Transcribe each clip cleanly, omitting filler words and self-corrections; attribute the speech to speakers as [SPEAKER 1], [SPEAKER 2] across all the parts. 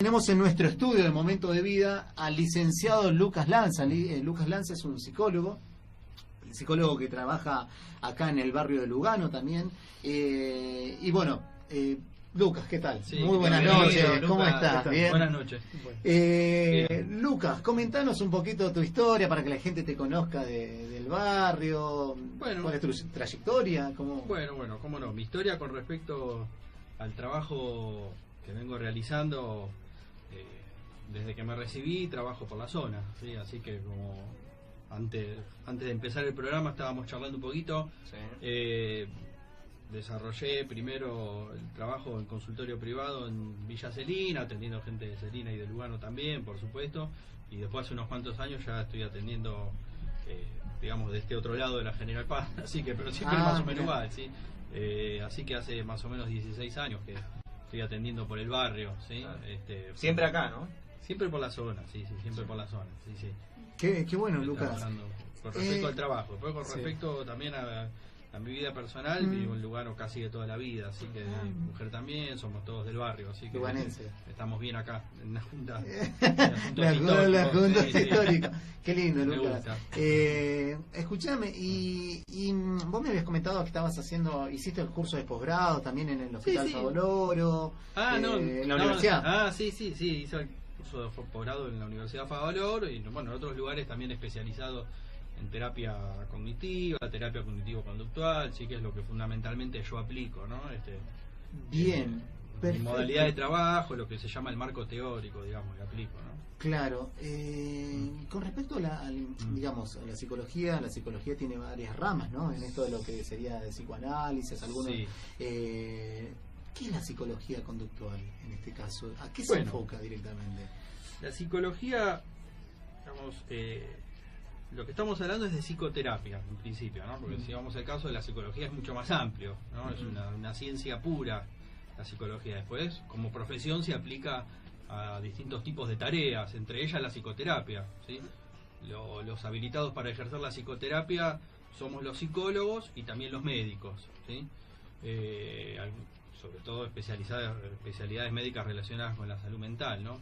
[SPEAKER 1] Tenemos en nuestro estudio de Momento de Vida al licenciado Lucas Lanza. Lucas Lanza es un psicólogo que trabaja acá en el barrio de Lugano también. Y bueno, Lucas, ¿qué tal?
[SPEAKER 2] Sí,
[SPEAKER 1] muy buenas noches,
[SPEAKER 2] Lucas,
[SPEAKER 1] ¿cómo estás? ¿Bien?
[SPEAKER 2] Buenas noches.
[SPEAKER 1] Bien. Lucas, comentanos un poquito tu historia para que la gente te conozca del barrio.
[SPEAKER 2] Bueno,
[SPEAKER 1] ¿cuál es tu trayectoria? ¿Cómo?
[SPEAKER 2] Bueno, cómo no. Mi historia con respecto al trabajo que vengo realizando, desde que me recibí, trabajo por la zona, ¿sí? Así que como antes de empezar el programa estábamos charlando un poquito. Sí. Desarrollé primero el trabajo en consultorio privado en Villa Celina, atendiendo gente de Celina y de Lugano también, por supuesto, y después hace unos cuantos años ya estoy atendiendo, digamos, de este otro lado de la General Paz, así que, pero siempre más o menos igual, ¿sí? Así que hace más o menos 16 años que estoy atendiendo por el barrio, ¿sí?
[SPEAKER 3] Siempre acá, ¿no?
[SPEAKER 2] Siempre por la zona, sí, siempre por la zona, sí.
[SPEAKER 1] Qué bueno, Lucas.
[SPEAKER 2] Con respecto al trabajo, pero con respecto también a mi vida personal, vivo en Lugano casi de toda la vida, así que mi mujer también, somos todos del barrio, así que estamos bien acá, en la junta.
[SPEAKER 1] La junta histórica. Qué lindo,
[SPEAKER 2] Me
[SPEAKER 1] Lucas.
[SPEAKER 2] gusta.
[SPEAKER 1] Escúchame, y vos me habías comentado que hiciste el curso de posgrado también en el Hospital Favaloro, en la universidad.
[SPEAKER 2] Sí, hice el curso de posgrado en la Universidad Favaloro y bueno, en otros lugares también especializados en terapia cognitiva, terapia cognitivo-conductual, sí, que es lo que fundamentalmente yo aplico, ¿no?
[SPEAKER 1] Bien,
[SPEAKER 2] mi modalidad de trabajo, lo que se llama el marco teórico, digamos, que aplico, ¿no?
[SPEAKER 1] Claro. Con respecto a digamos, a la psicología tiene varias ramas, ¿no? En esto de lo que sería de psicoanálisis, algunos.
[SPEAKER 2] Sí.
[SPEAKER 1] ¿Qué es la psicología conductual en este caso? ¿A qué se enfoca directamente?
[SPEAKER 2] La psicología, digamos, lo que estamos hablando es de psicoterapia, en principio, ¿no? Porque si vamos al caso de la psicología es mucho más amplio, ¿no? Es una ciencia pura, la psicología. Después, como profesión, se aplica a distintos tipos de tareas, entre ellas la psicoterapia, ¿sí? Los habilitados para ejercer la psicoterapia somos los psicólogos y también los médicos, ¿sí? Sobre todo especialidades médicas relacionadas con la salud mental, ¿no?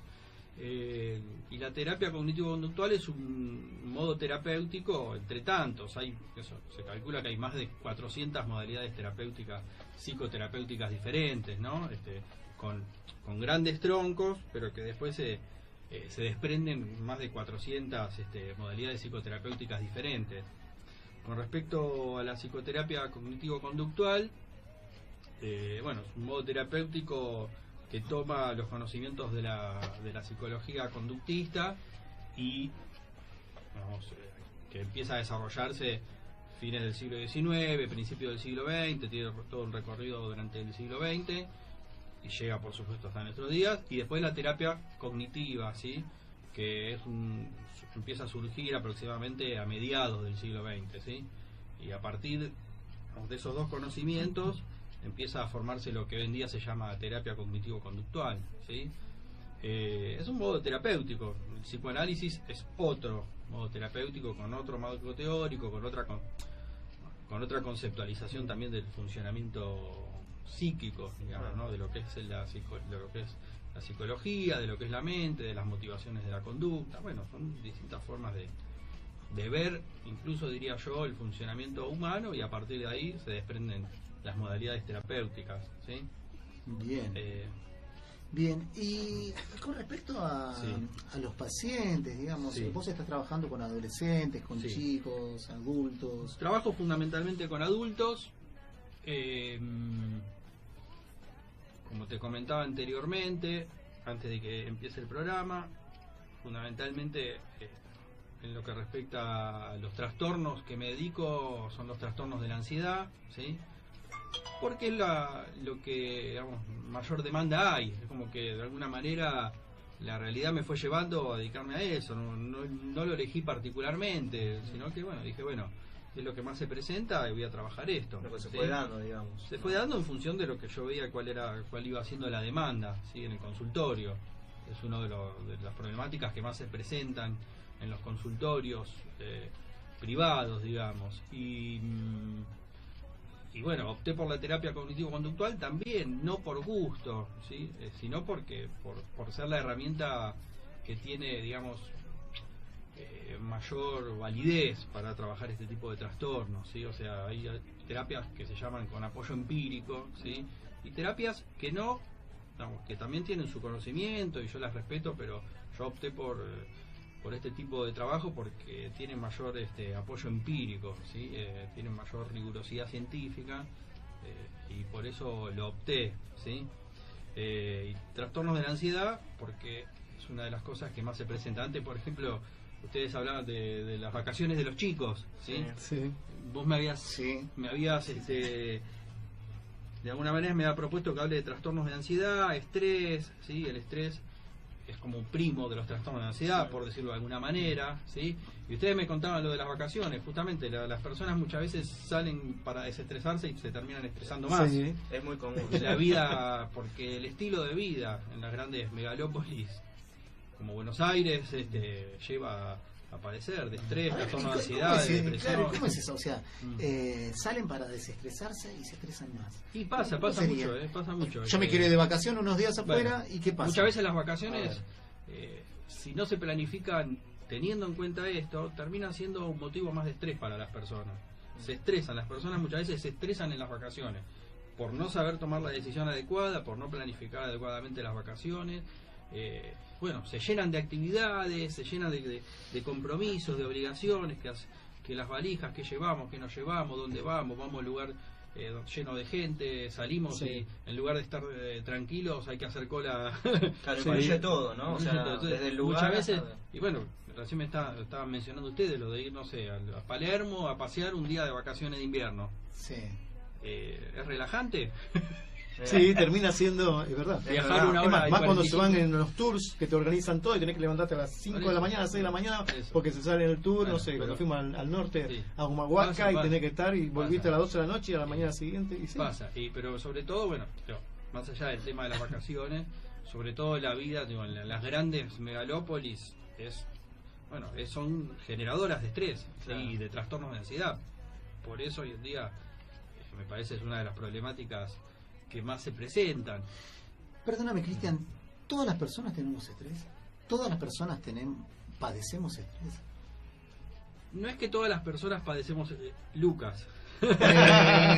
[SPEAKER 2] Y la terapia cognitivo-conductual es un modo terapéutico entre tantos. Se calcula que hay más de 400 modalidades terapéuticas, psicoterapéuticas diferentes, ¿no? Con grandes troncos, pero que después se desprenden más de 400 modalidades psicoterapéuticas diferentes. Con respecto a la psicoterapia cognitivo-conductual, es un modo terapéutico que toma los conocimientos de la psicología conductista y que empieza a desarrollarse fines del siglo XIX, principios del siglo XX, tiene todo un recorrido durante el siglo XX y llega por supuesto hasta nuestros días. Y después la terapia cognitiva, ¿sí? Que empieza a surgir aproximadamente a mediados del siglo XX, ¿sí? Y a partir de esos dos conocimientos empieza a formarse lo que hoy en día se llama terapia cognitivo-conductual, ¿sí? Es un modo terapéutico. El psicoanálisis es otro modo terapéutico con otro marco teórico, con otra conceptualización también del funcionamiento psíquico, digamos, ¿no? De lo que es la psicología, de lo que es la mente, de las motivaciones de la conducta. Bueno, son distintas formas de ver, incluso diría yo, el funcionamiento humano, y a partir de ahí se desprenden las modalidades terapéuticas, ¿sí?
[SPEAKER 1] Bien, y con respecto a los pacientes, digamos, vos estás trabajando con adolescentes, con chicos, adultos.
[SPEAKER 2] Trabajo fundamentalmente con adultos, como te comentaba anteriormente, antes de que empiece el programa, fundamentalmente en lo que respecta a los trastornos que me dedico son los trastornos de la ansiedad, ¿sí? Porque es lo que, digamos, mayor demanda hay. Es como que de alguna manera la realidad me fue llevando a dedicarme a eso. No lo elegí particularmente, sino que dije, es lo que más se presenta y voy a trabajar esto.
[SPEAKER 3] Lo que se fue dando, digamos.
[SPEAKER 2] Se fue dando en función de lo que yo veía cuál iba siendo la demanda, ¿sí? En el consultorio. Es una de las problemáticas que más se presentan en los consultorios privados, digamos. y bueno, opté por la terapia cognitivo-conductual también, no por gusto, ¿sí? Sino porque por ser la herramienta que tiene, digamos, mayor validez para trabajar este tipo de trastornos, ¿sí? O sea, hay terapias que se llaman con apoyo empírico, ¿sí? Y terapias que no, digamos, que también tienen su conocimiento y yo las respeto, pero yo opté por este tipo de trabajo porque tienen mayor apoyo empírico, ¿sí? Tienen mayor rigurosidad científica, y por eso lo opté, ¿sí? Y trastornos de la ansiedad porque es una de las cosas que más se presenta. Antes, por ejemplo, ustedes hablaban de las vacaciones de los chicos, ¿sí?
[SPEAKER 4] Sí.
[SPEAKER 2] Vos me habías de alguna manera me había propuesto que hable de trastornos de ansiedad, estrés, ¿sí? El estrés es como un primo de los trastornos de ansiedad, por decirlo de alguna manera, ¿sí? Y ustedes me contaban lo de las vacaciones, justamente las personas muchas veces salen para desestresarse y se terminan estresando más.
[SPEAKER 4] Sí.
[SPEAKER 3] Es muy común.
[SPEAKER 2] La vida, porque el estilo de vida en las grandes megalópolis como Buenos Aires lleva a padecer de estrés, trastorno de ansiedad, de depresión.
[SPEAKER 1] Claro, ¿cómo es eso? O sea, salen para desestresarse y se estresan más.
[SPEAKER 2] Y pasa mucho, pasa mucho.
[SPEAKER 1] Yo me quiero ir de vacaciones unos días afuera,
[SPEAKER 2] bueno,
[SPEAKER 1] ¿y qué pasa?
[SPEAKER 2] Muchas veces las vacaciones, si no se planifican teniendo en cuenta esto, terminan siendo un motivo más de estrés para las personas. Se estresan, las personas muchas veces se estresan en las vacaciones, por no saber tomar la decisión adecuada, por no planificar adecuadamente las vacaciones. Bueno, se llenan de actividades, se llenan de compromisos, de obligaciones, que las valijas que llevamos, que nos llevamos, dónde vamos a un lugar lleno de gente, salimos
[SPEAKER 4] Sí.
[SPEAKER 2] y en lugar de estar tranquilos hay que hacer cola.
[SPEAKER 3] Claro,
[SPEAKER 4] Sí.
[SPEAKER 3] incluye todo, ¿no? O sea,
[SPEAKER 2] Entonces,
[SPEAKER 3] desde el lugar
[SPEAKER 2] muchas veces,
[SPEAKER 3] hasta-
[SPEAKER 2] y bueno, recién me estaban mencionando ustedes lo de ir, no sé, a Palermo a pasear un día de vacaciones de invierno.
[SPEAKER 1] Sí.
[SPEAKER 2] ¿Es relajante?
[SPEAKER 4] Sí, termina siendo, es verdad.
[SPEAKER 2] Viajar una
[SPEAKER 4] Es
[SPEAKER 2] hora
[SPEAKER 4] más,
[SPEAKER 2] y
[SPEAKER 4] más cuando se
[SPEAKER 2] 45.
[SPEAKER 4] van en los tours que te organizan todo y tenés que levantarte a las 5
[SPEAKER 2] Por
[SPEAKER 4] de la
[SPEAKER 2] eso.
[SPEAKER 4] mañana, 6 de la mañana,
[SPEAKER 2] Eso.
[SPEAKER 4] porque se sale en el tour,
[SPEAKER 2] Bueno,
[SPEAKER 4] no sé, cuando
[SPEAKER 2] pero-
[SPEAKER 4] fuimos al norte,
[SPEAKER 2] Sí.
[SPEAKER 4] a Humahuaca,
[SPEAKER 2] Pasa,
[SPEAKER 4] y
[SPEAKER 2] pasa.
[SPEAKER 4] tenés que estar y volviste a
[SPEAKER 2] Pasa.
[SPEAKER 4] las 12 de la noche y a la mañana siguiente. Y sí.
[SPEAKER 2] Pasa, pero sobre todo, bueno, más allá del tema de las vacaciones, sobre todo la vida, digo, en las grandes megalópolis son generadoras de estrés,
[SPEAKER 3] Claro.
[SPEAKER 2] y de trastornos de ansiedad. Por eso hoy en día me parece es una de las problemáticas que más se presentan.
[SPEAKER 1] Perdóname, Cristian, ¿todas las personas tenemos estrés? ¿Todas las personas padecemos estrés?
[SPEAKER 2] No es que todas las personas padecemos Lucas.
[SPEAKER 1] Perdón,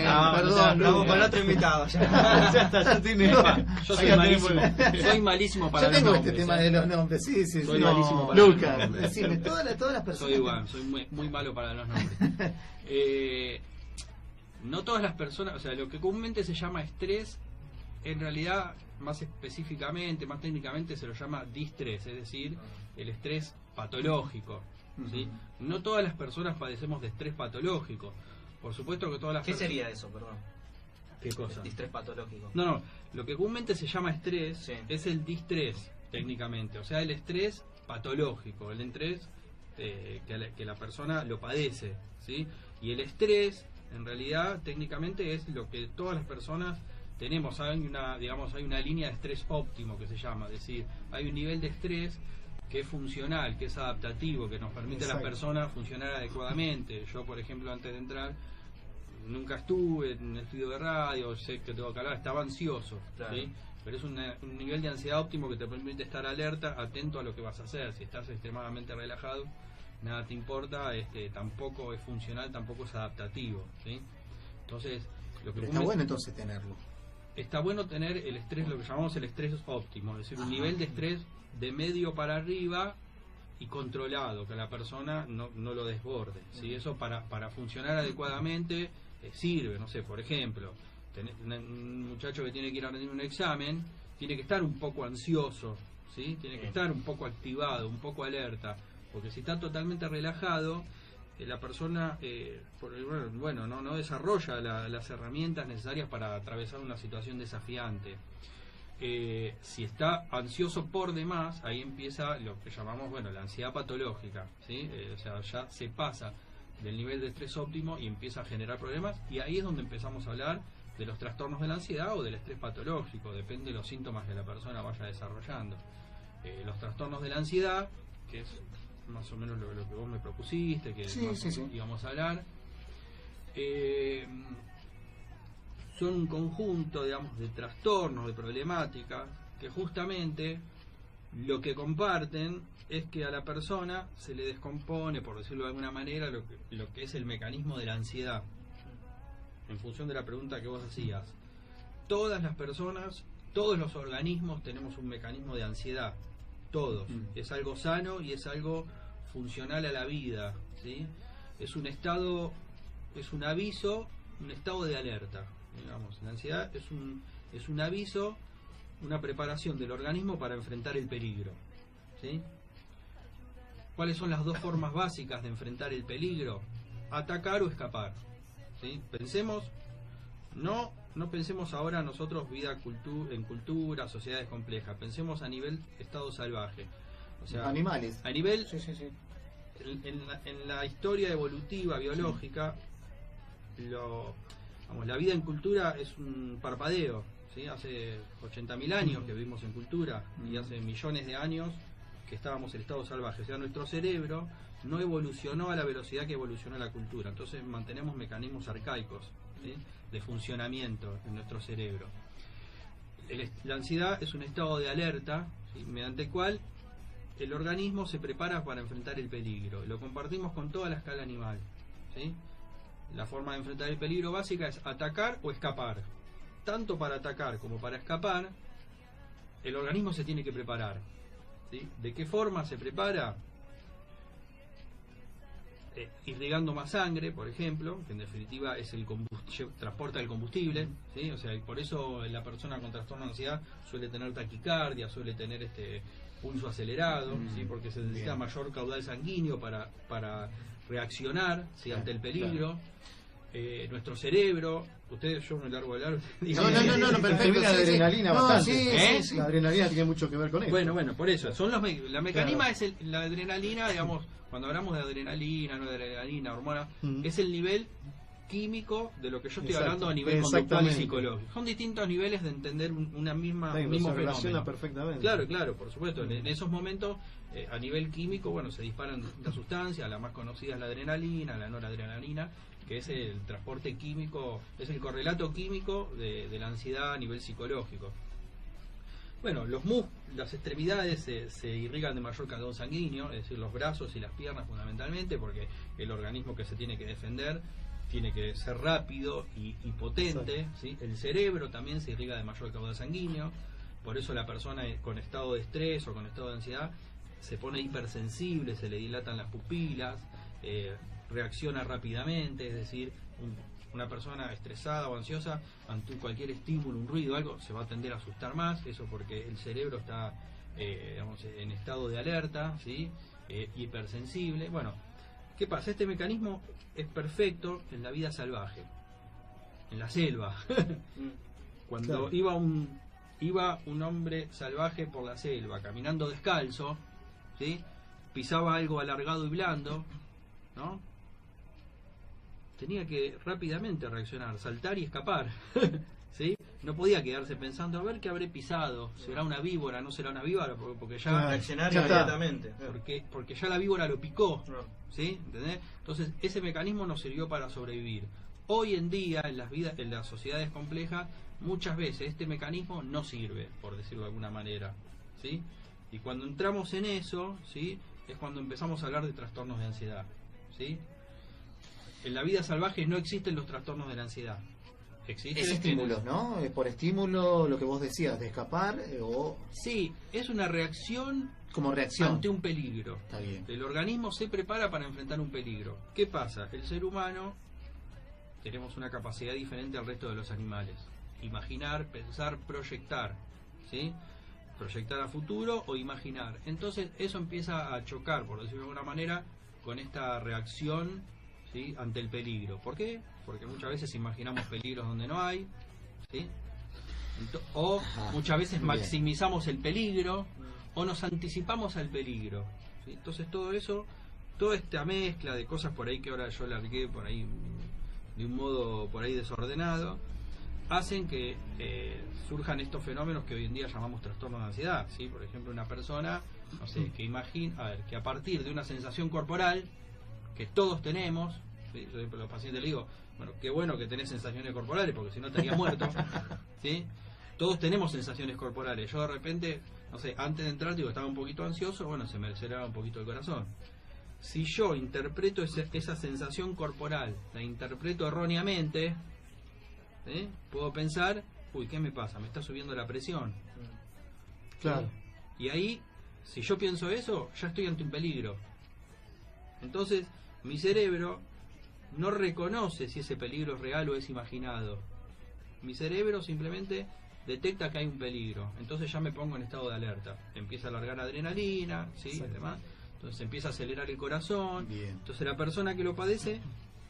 [SPEAKER 3] Vamos
[SPEAKER 1] Lucas.
[SPEAKER 3] con otro invitado ya.
[SPEAKER 4] Ya está, ya tiene.
[SPEAKER 2] Yo soy
[SPEAKER 4] Acá
[SPEAKER 2] malísimo,
[SPEAKER 4] tenemos-
[SPEAKER 2] soy malísimo para
[SPEAKER 1] Yo
[SPEAKER 2] los
[SPEAKER 1] tengo
[SPEAKER 2] nombres,
[SPEAKER 1] este tema de los nombres, sí, sí.
[SPEAKER 2] Soy
[SPEAKER 1] sí.
[SPEAKER 2] malísimo para
[SPEAKER 1] Lucas,
[SPEAKER 2] los nombres.
[SPEAKER 1] decime, todas las personas.
[SPEAKER 2] Soy igual, soy muy malo para los nombres. No todas las personas, o sea, lo que comúnmente se llama estrés, en realidad, más específicamente, más técnicamente, se lo llama distrés, es decir, el estrés patológico, ¿sí? No todas las personas padecemos de estrés patológico. Por supuesto que todas las
[SPEAKER 3] ¿Qué
[SPEAKER 2] personas...
[SPEAKER 3] sería eso, perdón?
[SPEAKER 2] ¿Qué cosa?
[SPEAKER 3] Distrés patológico.
[SPEAKER 2] No, lo que comúnmente se llama estrés
[SPEAKER 3] Sí.
[SPEAKER 2] es el distrés, técnicamente. O sea, el estrés patológico, el estrés que la persona lo padece, ¿sí? Y el estrés, en realidad, técnicamente es lo que todas las personas tenemos. Hay una línea de estrés óptimo que se llama, es decir, hay un nivel de estrés que es funcional, que es adaptativo, que nos permite a la
[SPEAKER 4] Exacto.
[SPEAKER 2] persona funcionar adecuadamente. Yo, por ejemplo, antes de entrar, nunca estuve en el estudio de radio, sé que tengo que hablar, estaba ansioso,
[SPEAKER 3] Claro.
[SPEAKER 2] ¿sí? Pero es un nivel de ansiedad óptimo que te permite estar alerta, atento a lo que vas a hacer. Si estás extremadamente relajado, nada te importa, tampoco es funcional, tampoco es adaptativo, ¿sí? Entonces, lo que
[SPEAKER 1] Pero está bueno entonces tenerlo.
[SPEAKER 2] está bueno tener el estrés, lo que llamamos el estrés óptimo, es decir, un nivel de estrés de medio para arriba y controlado, que la persona no lo desborde, ¿sí? Eso para funcionar adecuadamente sirve, no sé, por ejemplo, un muchacho que tiene que ir a rendir un examen, tiene que estar un poco ansioso, ¿sí? Tiene que estar un poco activado, un poco alerta, porque si está totalmente relajado, la persona no desarrolla las herramientas necesarias para atravesar una situación desafiante. Si está ansioso por demás, ahí empieza lo que llamamos la ansiedad patológica, ¿sí? O sea, ya se pasa del nivel de estrés óptimo y empieza a generar problemas, y ahí es donde empezamos a hablar de los trastornos de la ansiedad o del estrés patológico, depende de los síntomas que la persona vaya desarrollando. Los trastornos de la ansiedad, que es más o menos lo que vos me propusiste, que
[SPEAKER 1] Sí,
[SPEAKER 2] más
[SPEAKER 1] sí, sí.
[SPEAKER 2] íbamos a hablar. son un conjunto, digamos, de trastornos, de problemáticas, que justamente lo que comparten es que a la persona se le descompone, por decirlo de alguna manera, lo que es el mecanismo de la ansiedad. En función de la pregunta que vos hacías, todas las personas, todos los organismos tenemos un mecanismo de ansiedad, todos. Es algo sano y es algo funcional a la vida, ¿sí? Es un estado, es un aviso, un estado de alerta, digamos. La ansiedad es un aviso, una preparación del organismo para enfrentar el peligro, ¿sí? ¿Cuáles son las dos formas básicas de enfrentar el peligro? Atacar o escapar, ¿sí? Pensemos, no pensemos ahora nosotros vida en cultura, sociedades complejas, pensemos a nivel estado salvaje, o sea,
[SPEAKER 1] animales.
[SPEAKER 2] A nivel,
[SPEAKER 1] Sí.
[SPEAKER 2] en la historia evolutiva, biológica, la vida en cultura es un parpadeo, ¿sí? Hace 80.000 años que vivimos en cultura y hace millones de años que estábamos en estado salvaje. O sea, nuestro cerebro no evolucionó a la velocidad que evolucionó la cultura. Entonces mantenemos mecanismos arcaicos, ¿sí?, de funcionamiento en nuestro cerebro. La ansiedad es un estado de alerta, ¿sí?, mediante el cual el organismo se prepara para enfrentar el peligro. Lo compartimos con toda la escala animal, ¿sí? La forma de enfrentar el peligro básica es atacar o escapar. Tanto para atacar como para escapar, el organismo se tiene que preparar, ¿sí? ¿De qué forma se prepara? Irrigando más sangre, por ejemplo, que en definitiva es transporta el combustible, ¿sí? O sea, por eso la persona con trastorno de ansiedad suele tener taquicardia, suele tener pulso acelerado, ¿sí? Porque se necesita mayor caudal sanguíneo para reaccionar, ¿sí?, ante el peligro. Nuestro cerebro, yo me largo de largo.
[SPEAKER 1] No, perfecto.
[SPEAKER 4] La adrenalina bastante.
[SPEAKER 1] Sí.
[SPEAKER 4] La adrenalina tiene mucho que ver con eso.
[SPEAKER 2] Bueno, por eso. Son la mecanisma es la adrenalina, digamos, cuando hablamos de adrenalina, no de adrenalina, hormona, es el nivel químico de lo que yo estoy hablando a nivel conductual y psicológico. Son distintos niveles de entender un mismo fenómeno.
[SPEAKER 4] Perfectamente.
[SPEAKER 2] Claro, por supuesto. En esos momentos, a nivel químico, bueno, se disparan distintas sustancias. La más conocida es la adrenalina, la noradrenalina, que es el transporte químico, es el correlato químico de la ansiedad a nivel psicológico. Bueno, las extremidades se irrigan de mayor caudal sanguíneo, es decir, los brazos y las piernas fundamentalmente, porque el organismo que se tiene que defender tiene que ser rápido y potente, ¿sí? El cerebro también se irriga de mayor caudal sanguíneo, por eso la persona con estado de estrés o con estado de ansiedad se pone hipersensible, se le dilatan las pupilas, reacciona rápidamente, es decir, una persona estresada o ansiosa ante cualquier estímulo, un ruido, algo, se va a tender a asustar más, eso porque el cerebro está en estado de alerta, ¿sí? Hipersensible. Bueno, ¿qué pasa? Este mecanismo es perfecto en la vida salvaje, en la selva. Cuando iba un hombre salvaje por la selva, caminando descalzo, ¿sí?, pisaba algo alargado y blando, ¿no?, tenía que rápidamente reaccionar, saltar y escapar, ¿sí? No podía quedarse pensando, a ver qué habré pisado, será una víbora, no será una víbora, porque ya
[SPEAKER 3] reaccionar inmediatamente,
[SPEAKER 2] porque ya la víbora lo picó, ¿sí? ¿Entendés? Entonces ese mecanismo nos sirvió para sobrevivir. Hoy en día en las sociedades complejas muchas veces este mecanismo no sirve, por decirlo de alguna manera, ¿sí? Y cuando entramos en eso, ¿sí?, es cuando empezamos a hablar de trastornos de ansiedad, ¿sí? En la vida salvaje no existen los trastornos de la ansiedad. Existen
[SPEAKER 1] estímulos, ¿no? Es por estímulo, lo que vos decías, de escapar o...
[SPEAKER 2] Sí, es una reacción
[SPEAKER 1] como reacción
[SPEAKER 2] ante un peligro.
[SPEAKER 1] Está bien.
[SPEAKER 2] El organismo se prepara para enfrentar un peligro. ¿Qué pasa? El ser humano tenemos una capacidad diferente al resto de los animales. Imaginar, pensar, proyectar, ¿sí? Proyectar a futuro o imaginar. Entonces eso empieza a chocar, por decirlo de alguna manera, con esta reacción, ¿sí?, ante el peligro. ¿Por qué? Porque muchas veces imaginamos peligros donde no hay, ¿sí? Muchas veces maximizamos el peligro o nos anticipamos al peligro, ¿sí? Entonces todo eso, toda esta mezcla de cosas por ahí que ahora yo largué por ahí de un modo por ahí desordenado, hacen que surjan estos fenómenos que hoy en día llamamos trastornos de ansiedad, ¿sí? Por ejemplo, una persona, no sé, que a partir de una sensación corporal que todos tenemos, ¿sí? Yo siempre a los pacientes les digo, bueno, qué bueno que tenés sensaciones corporales, porque si no estarías muerto, ¿sí? Todos tenemos sensaciones corporales. Yo de repente, no sé, antes de entrar, digo, estaba un poquito ansioso, bueno, se me aceleraba un poquito el corazón. Si yo interpreto esa sensación corporal, la interpreto erróneamente, ¿sí? Puedo pensar, uy, ¿qué me pasa? Me está subiendo la presión.
[SPEAKER 4] Claro.
[SPEAKER 2] Y ahí, si yo pienso eso, ya estoy ante un peligro. Entonces, mi cerebro no reconoce si ese peligro es real o es imaginado. Mi cerebro simplemente detecta que hay un peligro. Entonces ya me pongo en estado de alerta. Empieza a largar adrenalina, ¿sí? Demás. Entonces empieza a acelerar el corazón.
[SPEAKER 1] Bien.
[SPEAKER 2] Entonces la persona que lo padece,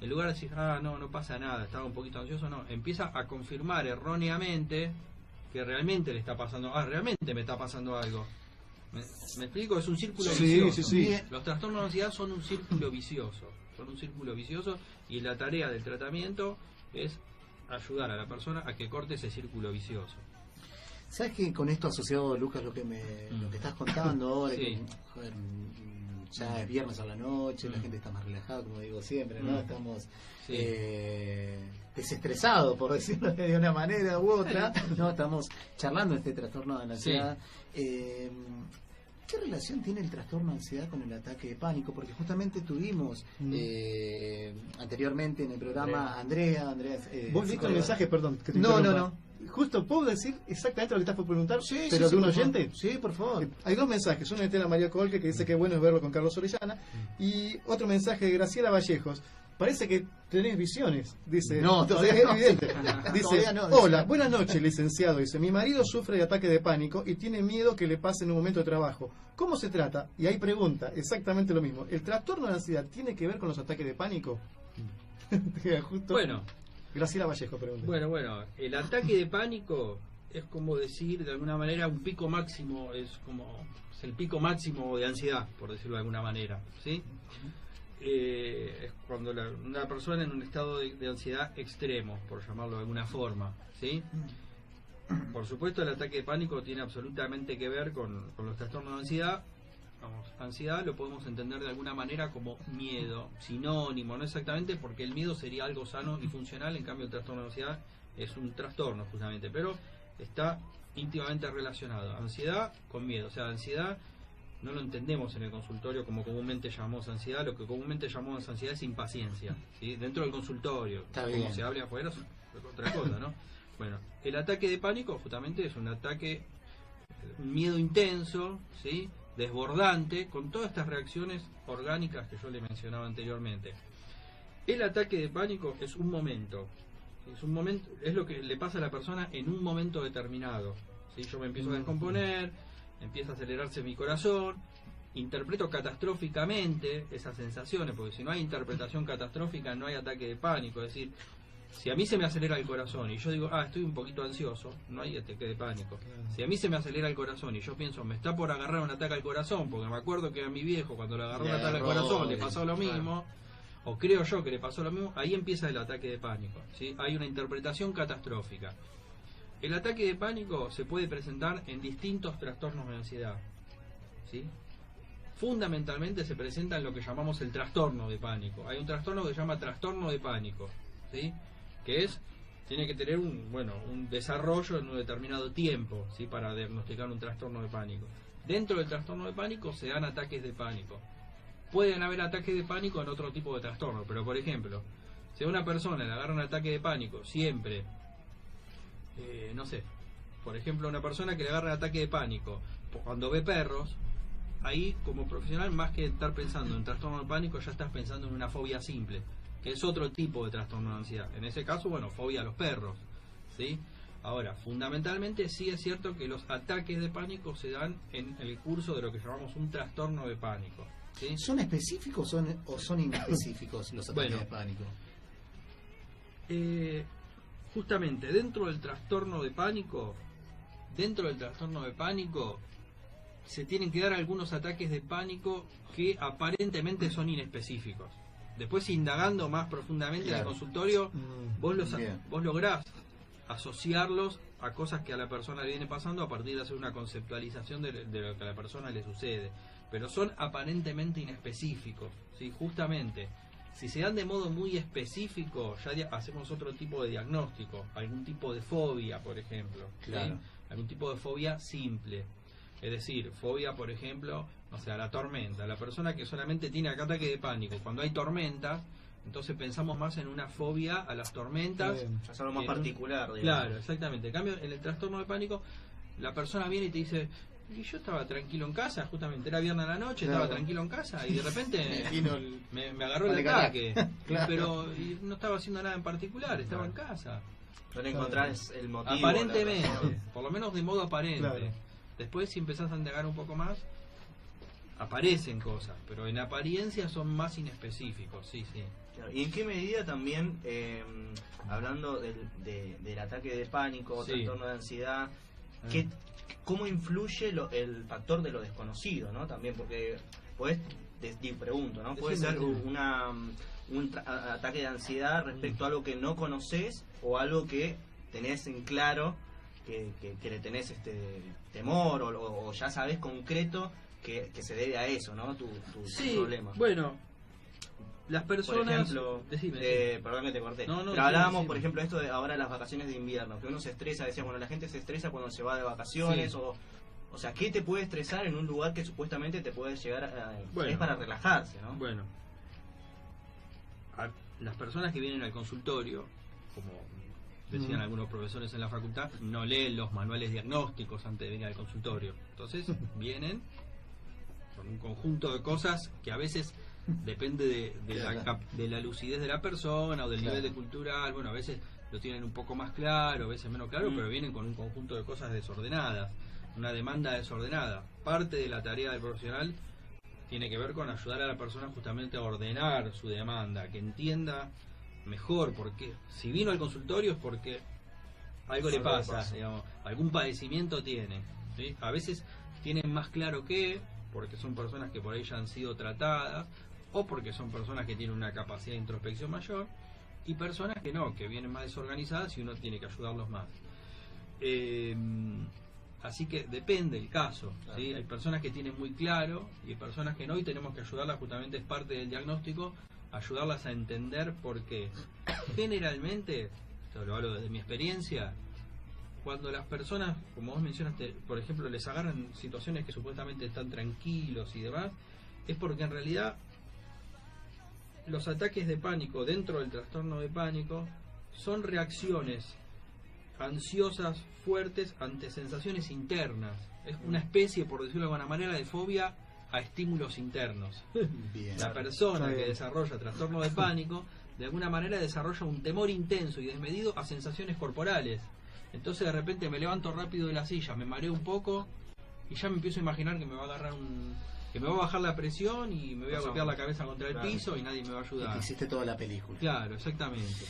[SPEAKER 2] en lugar de decir, no pasa nada, estaba un poquito ansioso, no, empieza a confirmar erróneamente que realmente le está pasando, realmente me está pasando algo. ¿Me explico? Es un círculo vicioso.
[SPEAKER 4] Sí.
[SPEAKER 2] Los trastornos de ansiedad son un círculo vicioso. Y la tarea del tratamiento es ayudar a la persona a que corte ese círculo vicioso.
[SPEAKER 1] ¿Sabes que con esto asociado, Lucas, lo que estás contando ahora,
[SPEAKER 2] Sí.
[SPEAKER 1] que, joder, ya es viernes a la noche, la gente está más relajada, como digo siempre, ¿no? Estamos
[SPEAKER 2] Sí.
[SPEAKER 1] desestresados, por decirlo de una manera u otra, ¿no? Estamos charlando de este trastorno de la ansiedad. ¿Qué relación tiene el trastorno de ansiedad con el ataque de pánico? Porque justamente tuvimos anteriormente en el programa Andrea.
[SPEAKER 4] ¿Vos viste el mensaje, perdón? Que te
[SPEAKER 1] No.
[SPEAKER 4] interrumpa? Justo, ¿puedo decir exactamente lo que estás por preguntar?
[SPEAKER 1] Sí,
[SPEAKER 4] pero
[SPEAKER 1] sí,
[SPEAKER 4] de un
[SPEAKER 1] por favor.
[SPEAKER 4] oyente.
[SPEAKER 1] Sí, por favor.
[SPEAKER 4] Hay dos mensajes. Uno de María Colque, que dice que bueno es verlo con Carlos Orellana. Y otro mensaje de Graciela Vallejos. Parece que tenés visiones, dice.
[SPEAKER 1] No, todavía
[SPEAKER 4] es
[SPEAKER 1] no.
[SPEAKER 4] evidente. Dice,
[SPEAKER 1] Todavía no.
[SPEAKER 4] hola, buenas noches, licenciado. Dice, mi marido sufre de ataque de pánico y tiene miedo que le pase en un momento de trabajo. ¿Cómo se trata? Y ahí pregunta, exactamente lo mismo. ¿El trastorno de ansiedad tiene que ver con los ataques de pánico? Justo.
[SPEAKER 2] Bueno,
[SPEAKER 4] Graciela Vallejo pregunta.
[SPEAKER 2] Bueno, el ataque de pánico es como decir, de alguna manera, un pico máximo, es el pico máximo de ansiedad, por decirlo de alguna manera, ¿sí? Es cuando una persona en un estado de ansiedad extremo, por llamarlo de alguna forma, ¿sí? Por supuesto, el ataque de pánico tiene absolutamente que ver con los trastornos de ansiedad. Ansiedad lo podemos entender de alguna manera como miedo, sinónimo, no exactamente, porque el miedo sería algo sano y funcional, en cambio el trastorno de ansiedad es un trastorno justamente, pero está íntimamente relacionado, ansiedad con miedo. O sea, ansiedad no lo entendemos en el consultorio como comúnmente llamamos ansiedad, lo que comúnmente llamamos ansiedad es impaciencia, ¿sí? Dentro del consultorio,
[SPEAKER 1] Está
[SPEAKER 2] como
[SPEAKER 1] bien.
[SPEAKER 2] se habla afuera es otra cosa, ¿no? Bueno, el ataque de pánico justamente es un ataque, un miedo intenso, ¿sí? Desbordante, con todas estas reacciones orgánicas que yo le mencionaba anteriormente. El ataque de pánico es un momento, es lo que le pasa a la persona en un momento determinado, ¿sí? Yo me empiezo a descomponer, empieza a acelerarse mi corazón, interpreto catastróficamente esas sensaciones, porque si no hay interpretación catastrófica no hay ataque de pánico. Es decir, si a mí se me acelera el corazón y yo digo, estoy un poquito ansioso, no hay ataque de pánico. Si a mí se me acelera el corazón y yo pienso, me está por agarrar un ataque al corazón, porque me acuerdo que a mi viejo cuando le agarró un ataque al corazón le pasó lo mismo, o creo yo que le pasó lo mismo, ahí empieza el ataque de pánico, ¿sí? Hay una interpretación catastrófica. El ataque de pánico se puede presentar en distintos trastornos de ansiedad, ¿sí? Fundamentalmente se presenta en lo que llamamos el trastorno de pánico. Hay un trastorno que se llama trastorno de pánico, ¿sí? Que tiene que tener un desarrollo en un determinado tiempo, ¿sí? Para diagnosticar un trastorno de pánico. Dentro del trastorno de pánico se dan ataques de pánico. Pueden haber ataques de pánico en otro tipo de trastorno, pero por ejemplo, si a una persona le agarra un ataque de pánico siempre, no sé, por ejemplo, una persona que le agarra un ataque de pánico cuando ve perros, ahí como profesional, más que estar pensando en trastorno de pánico, ya estás pensando en una fobia simple, que es otro tipo de trastorno de ansiedad. En ese caso, fobia a los perros, ¿sí? Ahora, fundamentalmente sí es cierto que los ataques de pánico se dan en el curso de lo que llamamos un trastorno de pánico, ¿sí?
[SPEAKER 1] ¿Son específicos o son inespecíficos los ataques de pánico?
[SPEAKER 2] Justamente dentro del trastorno de pánico se tienen que dar algunos ataques de pánico que aparentemente son inespecíficos. Después, indagando más profundamente en el consultorio, vos lográs asociarlos a cosas que a la persona le viene pasando a partir de hacer una conceptualización de lo que a la persona le sucede, pero son aparentemente inespecíficos, ¿sí? Justamente Si se dan de modo muy específico, ya hacemos otro tipo de diagnóstico, algún tipo de fobia, por ejemplo, ¿sí?
[SPEAKER 1] Claro.
[SPEAKER 2] Algún tipo de fobia simple. Es decir, fobia, por ejemplo, o sea, la tormenta. La persona que solamente tiene ataque de pánico cuando hay tormentas, entonces pensamos más en una fobia a las tormentas.
[SPEAKER 4] Bien.
[SPEAKER 3] Ya es algo más
[SPEAKER 2] que en un-
[SPEAKER 3] particular, digamos.
[SPEAKER 2] Claro, exactamente. En cambio, en el trastorno de pánico, la persona viene y te dice, y yo estaba tranquilo en casa, justamente era viernes a la noche,
[SPEAKER 4] Claro.
[SPEAKER 2] estaba tranquilo en casa y de repente
[SPEAKER 1] Vino el-
[SPEAKER 2] me agarró el
[SPEAKER 1] Vale,
[SPEAKER 2] ataque.
[SPEAKER 1] Claro.
[SPEAKER 2] Pero no estaba haciendo nada en particular, estaba en casa.
[SPEAKER 3] No le encontrás el motivo.
[SPEAKER 2] Aparentemente,
[SPEAKER 3] la razón.
[SPEAKER 2] por lo menos de modo aparente.
[SPEAKER 4] Claro.
[SPEAKER 2] Después, si empezás a indagar un poco más, aparecen cosas, pero en apariencia son más inespecíficos, sí, sí.
[SPEAKER 3] Claro, ¿y en qué medida también, hablando del ataque de pánico,
[SPEAKER 2] Sí.
[SPEAKER 3] trastorno de ansiedad,
[SPEAKER 2] Ah.
[SPEAKER 3] cómo influye el factor de lo desconocido, ¿no? También, porque puedes, te pregunto, ¿no? Puede
[SPEAKER 2] Decime,
[SPEAKER 3] ser
[SPEAKER 2] decime.
[SPEAKER 3] un ataque de ansiedad respecto a algo que no conoces o algo que tenés en claro, que le tenés temor o ya sabes concreto que se debe a eso, ¿no? Tu
[SPEAKER 2] Sí,
[SPEAKER 3] problema.
[SPEAKER 2] bueno, las
[SPEAKER 3] Por
[SPEAKER 2] personas...
[SPEAKER 3] ejemplo,
[SPEAKER 2] Decime,
[SPEAKER 3] perdón que te corté,
[SPEAKER 2] No, no,
[SPEAKER 3] pero
[SPEAKER 2] sí,
[SPEAKER 3] hablábamos,
[SPEAKER 2] decime.
[SPEAKER 3] por ejemplo, esto de ahora las vacaciones de invierno, que uno se estresa, decíamos, bueno, la gente se estresa cuando se va de vacaciones,
[SPEAKER 2] Sí.
[SPEAKER 3] o sea, ¿qué te puede estresar en un lugar que supuestamente te puede llegar a...
[SPEAKER 2] Bueno.
[SPEAKER 3] es para relajarse, ¿no?
[SPEAKER 2] Bueno, las personas que vienen al consultorio, como decían algunos profesores en la facultad, no leen los manuales diagnósticos antes de venir al consultorio. Entonces vienen con un conjunto de cosas que a veces depende de la lucidez de la persona o del
[SPEAKER 1] Claro.
[SPEAKER 2] nivel de cultural. Bueno, a veces lo tienen un poco más claro, a veces menos claro,
[SPEAKER 3] Mm.
[SPEAKER 2] pero vienen con un conjunto de cosas desordenadas, una demanda desordenada. Parte de la tarea del profesional tiene que ver con ayudar a la persona justamente a ordenar su demanda, que entienda mejor porque si vino al consultorio es porque algo le
[SPEAKER 3] Algo le
[SPEAKER 2] pasa,
[SPEAKER 3] pasa.
[SPEAKER 2] digamos, algún padecimiento tiene, ¿sí? A veces tienen más claro que, porque son personas que por ahí ya han sido tratadas, o porque son personas que tienen una capacidad de introspección mayor, y personas que no, que vienen más desorganizadas y uno tiene que ayudarlos más. Así que depende el caso, ¿sí?
[SPEAKER 3] Claro.
[SPEAKER 2] Hay personas que tienen muy claro y hay personas que no, y tenemos que ayudarlas, justamente es parte del diagnóstico, ayudarlas a entender por qué. Generalmente, esto lo hablo desde mi experiencia, cuando las personas, como vos mencionaste, por ejemplo, les agarran situaciones que supuestamente están tranquilos y demás, es porque en realidad los ataques de pánico dentro del trastorno de pánico son reacciones ansiosas fuertes ante sensaciones internas. Es una especie, por decirlo de alguna manera, de fobia a estímulos internos.
[SPEAKER 1] Bien.
[SPEAKER 2] La persona
[SPEAKER 4] Está
[SPEAKER 2] que
[SPEAKER 4] bien.
[SPEAKER 2] desarrolla trastorno de pánico de alguna manera desarrolla un temor intenso y desmedido a sensaciones corporales. Entonces de repente me levanto rápido de la silla, me mareo un poco y ya me empiezo a imaginar que me va a agarrar que me va a bajar la presión y me voy a golpear la cabeza contra el
[SPEAKER 3] Claro.
[SPEAKER 2] piso y nadie me va a
[SPEAKER 1] Y
[SPEAKER 2] ayudar.
[SPEAKER 1] te hiciste toda la película.
[SPEAKER 2] Claro, exactamente.